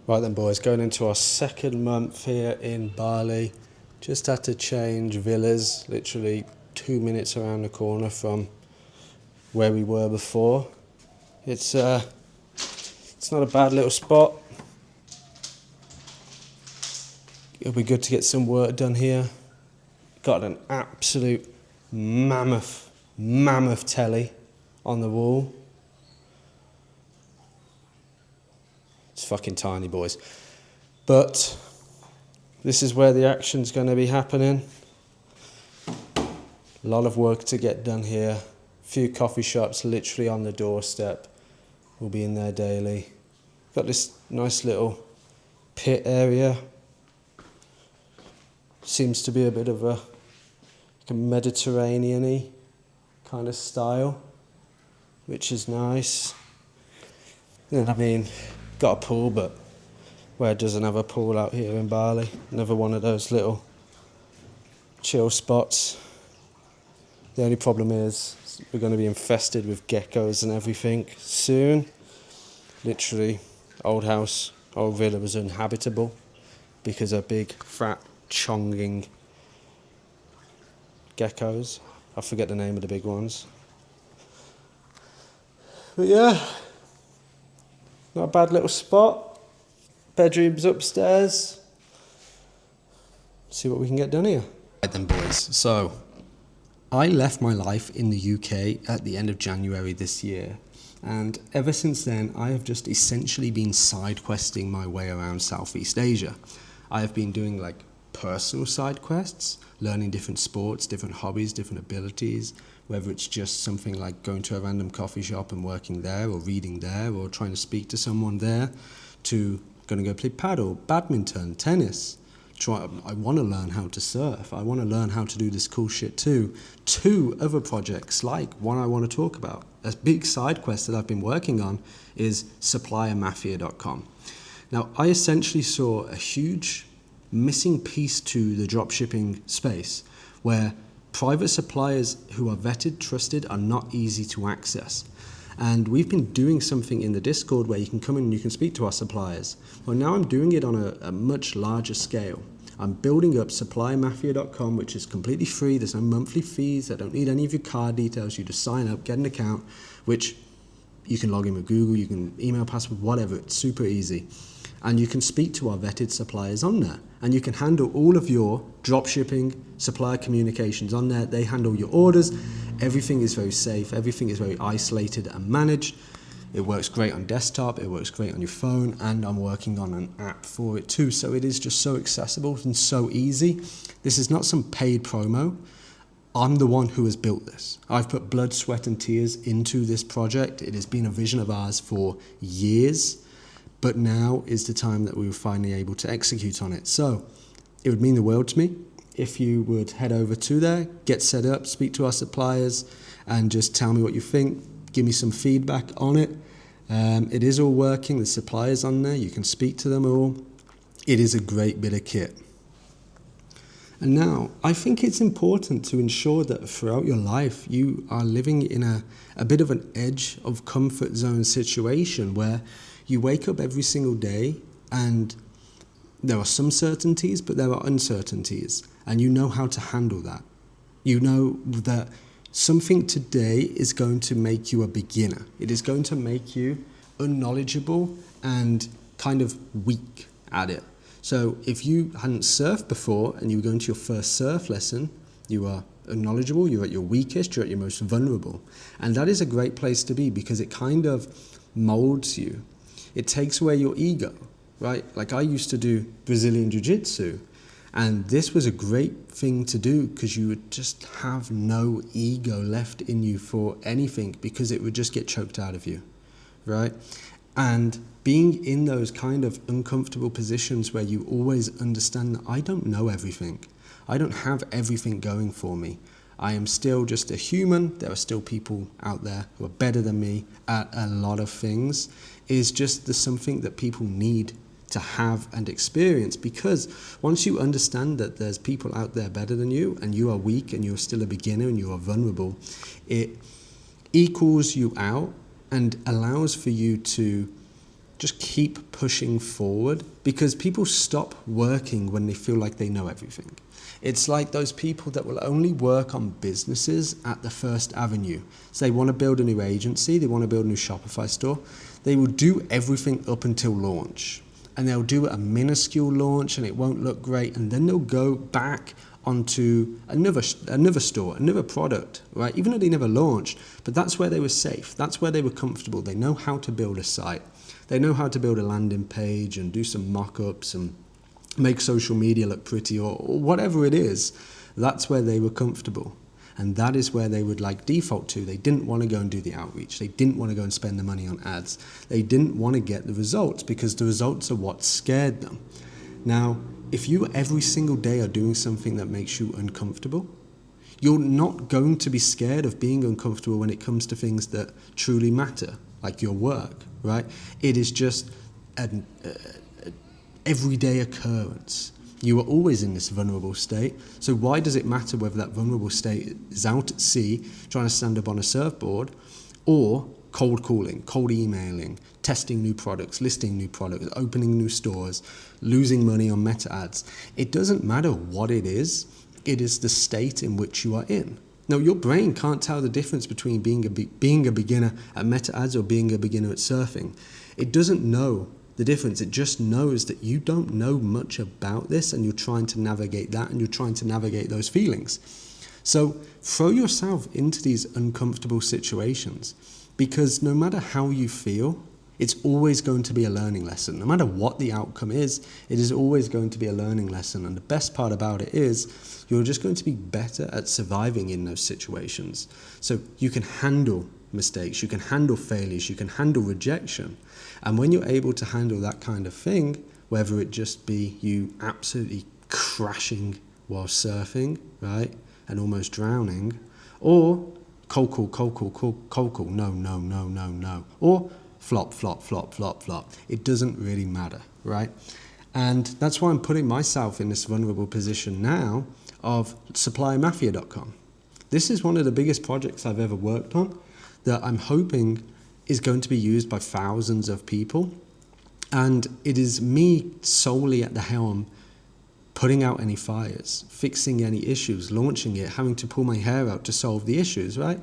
Right then boys, going into our second month here in Bali. Just had to change villas, literally 2 minutes around the corner from where we were before. It's not a bad little spot. It'll be good to get some work done here. Got an absolute mammoth telly on the wall. It's fucking tiny, boys. But this is where the action's going to be happening. A lot of work to get done here. A few coffee shops literally on the doorstep. We'll be in there daily. Got this nice little pit area. Seems to be a bit of a Mediterranean-y kind of style, which is nice. And I mean, got a pool, but where doesn't have a pool out here in Bali? Another one of those little chill spots. The only problem is we're going to be infested with geckos and everything soon. Literally, old house, old villa was uninhabitable because of big, fat, chonging geckos. I forget the name of the big ones. But yeah, not a bad little spot. Bedrooms upstairs. See what we can get done here. Right then boys, so I left my life in the UK at the end of January this year, and ever since then I have just essentially been side questing my way around Southeast Asia. I have been doing like personal side quests, learning different sports, different hobbies, different abilities, whether it's just something like going to a random coffee shop and working there, or reading there, or trying to speak to someone there, to going to go play paddle, badminton, tennis. I want to learn how to surf. I want to learn how to do this cool shit too. 2 other projects, like one I want to talk about, a big side quest that I've been working on, is SupplierMafia.com. Now, I essentially saw a huge missing piece to the dropshipping space, where private suppliers who are vetted, trusted, are not easy to access. And we've been doing something in the Discord where you can come in and you can speak to our suppliers. Well, now I'm doing it on a much larger scale. I'm building up SupplierMafia.com, which is completely free. There's no monthly fees. I don't need any of your card details. You just sign up, get an account, which you can log in with Google, you can email, password, whatever. It's super easy. And you can speak to our vetted suppliers on there. And you can handle all of your dropshipping supplier communications on there. They handle your orders. Everything is very safe. Everything is very isolated and managed. It works great on desktop. It works great on your phone. And I'm working on an app for it too. So it is just so accessible and so easy. This is not some paid promo. I'm the one who has built this. I've put blood, sweat and tears into this project. It has been a vision of ours for years. But now is the time that we were finally able to execute on it. So it would mean the world to me if you would head over to there, get set up, speak to our suppliers, and just tell me what you think. Give me some feedback on it. It is all working. The suppliers on there, you can speak to them all. It is a great bit of kit. And now, I think it's important to ensure that throughout your life, you are living in a bit of an edge of comfort zone situation where you wake up every single day and there are some certainties, but there are uncertainties, and you know how to handle that. You know that something today is going to make you a beginner. It is going to make you unknowledgeable and kind of weak at it. So if you hadn't surfed before and you were going to your first surf lesson, you are unknowledgeable, you're at your weakest, you're at your most vulnerable. And that is a great place to be because it kind of molds you. It takes away your ego, right? Like I used to do Brazilian Jiu-Jitsu, and this was a great thing to do because you would just have no ego left in you for anything because it would just get choked out of you, right? And being in those kind of uncomfortable positions where you always understand that I don't know everything. I don't have everything going for me. I am still just a human. There are still people out there who are better than me at a lot of things. Is just something that people need to have and experience, because once you understand that there's people out there better than you and you are weak and you're still a beginner and you are vulnerable, it equals you out and allows for you to just keep pushing forward, because people stop working when they feel like they know everything. It's like those people that will only work on businesses at the first avenue. So they want to build a new agency, they want to build a new Shopify store. They will do everything up until launch. And they'll do a minuscule launch and it won't look great. And then they'll go back onto another store, another product, right? Even though they never launched, but that's where they were safe. That's where they were comfortable. They know how to build a site. They know how to build a landing page and do some mock-ups and make social media look pretty, or whatever it is. That's where they were comfortable. And that is where they would like default to. They didn't want to go and do the outreach. They didn't want to go and spend the money on ads. They didn't want to get the results, because the results are what scared them. Now, if you every single day are doing something that makes you uncomfortable, you're not going to be scared of being uncomfortable when it comes to things that truly matter, like your work, right? It is just an everyday occurrence. You are always in this vulnerable state. So why does it matter whether that vulnerable state is out at sea, trying to stand up on a surfboard, or cold calling, cold emailing, testing new products, listing new products, opening new stores, losing money on meta ads? It doesn't matter what it is the state in which you are in. Now, your brain can't tell the difference between being a beginner at meta ads or being a beginner at surfing. It doesn't know the difference. It just knows that you don't know much about this, and you're trying to navigate that, and you're trying to navigate those feelings. So throw yourself into these uncomfortable situations, because no matter how you feel, it's always going to be a learning lesson. No matter what the outcome is, it is always going to be a learning lesson. And the best part about it is you're just going to be better at surviving in those situations. So you can handle mistakes, you can handle failures, you can handle rejection. And when you're able to handle that kind of thing, whether it just be you absolutely crashing while surfing, right, and almost drowning, or cold call, no, or flop, it doesn't really matter, right? And that's why I'm putting myself in this vulnerable position now of SupplierMafia.com. This is one of the biggest projects I've ever worked on that I'm hoping is going to be used by thousands of people. And it is me solely at the helm, putting out any fires, fixing any issues, launching it, having to pull my hair out to solve the issues, right?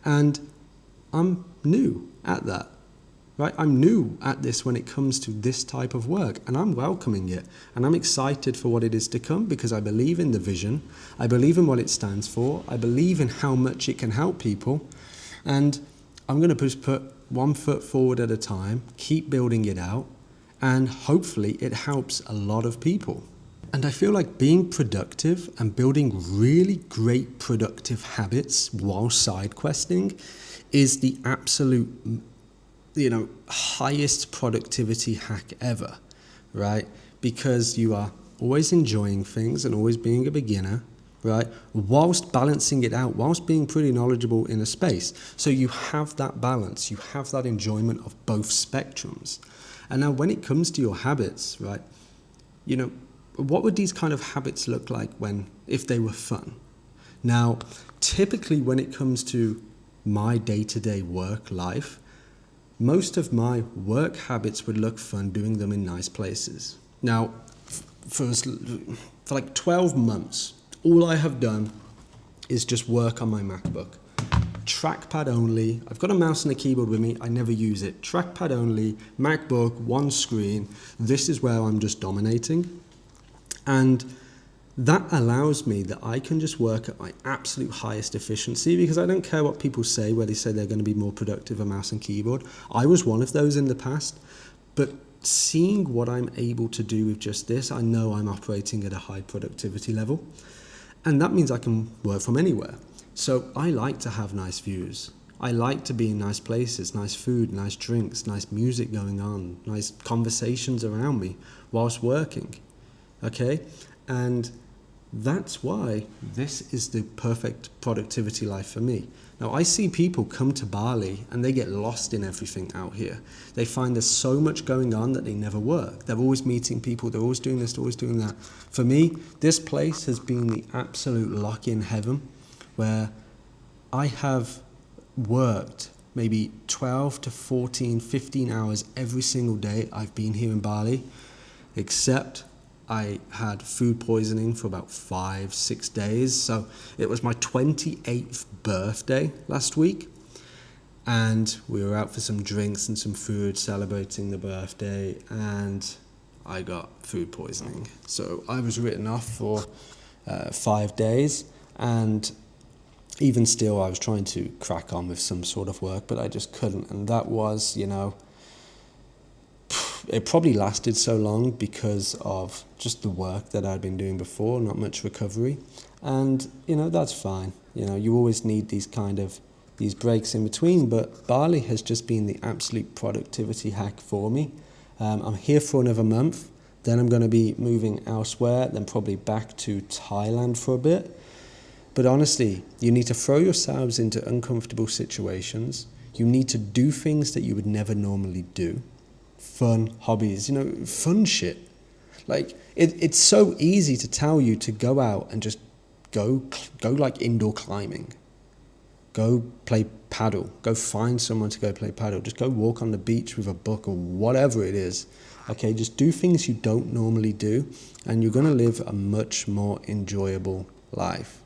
And I'm new at that, right? I'm new at this when it comes to this type of work, and I'm welcoming it. And I'm excited for what it is to come, because I believe in the vision. I believe in what it stands for. I believe in how much it can help people. And I'm going to just put one foot forward at a time, keep building it out, and hopefully it helps a lot of people. And I feel like being productive and building really great productive habits while side questing is the absolute, highest productivity hack ever, right? Because you are always enjoying things and always being a beginner, right? Whilst balancing it out, whilst being pretty knowledgeable in a space. So you have that balance, you have that enjoyment of both spectrums. And now when it comes to your habits, right, what would these kind of habits look like if they were fun? Now, typically when it comes to my day-to-day work life, most of my work habits would look fun doing them in nice places. Now, for like 12 months, all I have done is just work on my MacBook. Trackpad only. I've got a mouse and a keyboard with me. I never use it. Trackpad only, MacBook, one screen. This is where I'm just dominating. And that allows me that I can just work at my absolute highest efficiency, because I don't care what people say, where they say they're going to be more productive with mouse and keyboard. I was one of those in the past, but seeing what I'm able to do with just this, I know I'm operating at a high productivity level. And that means I can work from anywhere. So I like to have nice views. I like to be in nice places, nice food, nice drinks, nice music going on, nice conversations around me whilst working, okay? And that's why this is the perfect productivity life for me. Now, I see people come to Bali and they get lost in everything out here. They find there's so much going on that they never work. They're always meeting people, they're always doing this, they're always doing that. For me, this place has been the absolute lock-in heaven, where I have worked maybe 12 to 14, 15 hours every single day I've been here in Bali, except I had food poisoning for about 5-6 days. So it was my 28th birthday last week, and we were out for some drinks and some food celebrating the birthday, and I got food poisoning. So I was written off for 5 days, and even still I was trying to crack on with some sort of work, but I just couldn't. And that was, it probably lasted so long because of just the work that I'd been doing before, not much recovery. And, that's fine. You always need these breaks in between, but Bali has just been the absolute productivity hack for me. I'm here for another month, then I'm going to be moving elsewhere, then probably back to Thailand for a bit. But honestly, you need to throw yourselves into uncomfortable situations. You need to do things that you would never normally do. Fun hobbies, fun shit. Like, it's so easy to tell you to go out and just go like indoor climbing. Go play paddle. Go find someone to go play paddle. Just go walk on the beach with a book or whatever it is. Okay, just do things you don't normally do, and you're going to live a much more enjoyable life.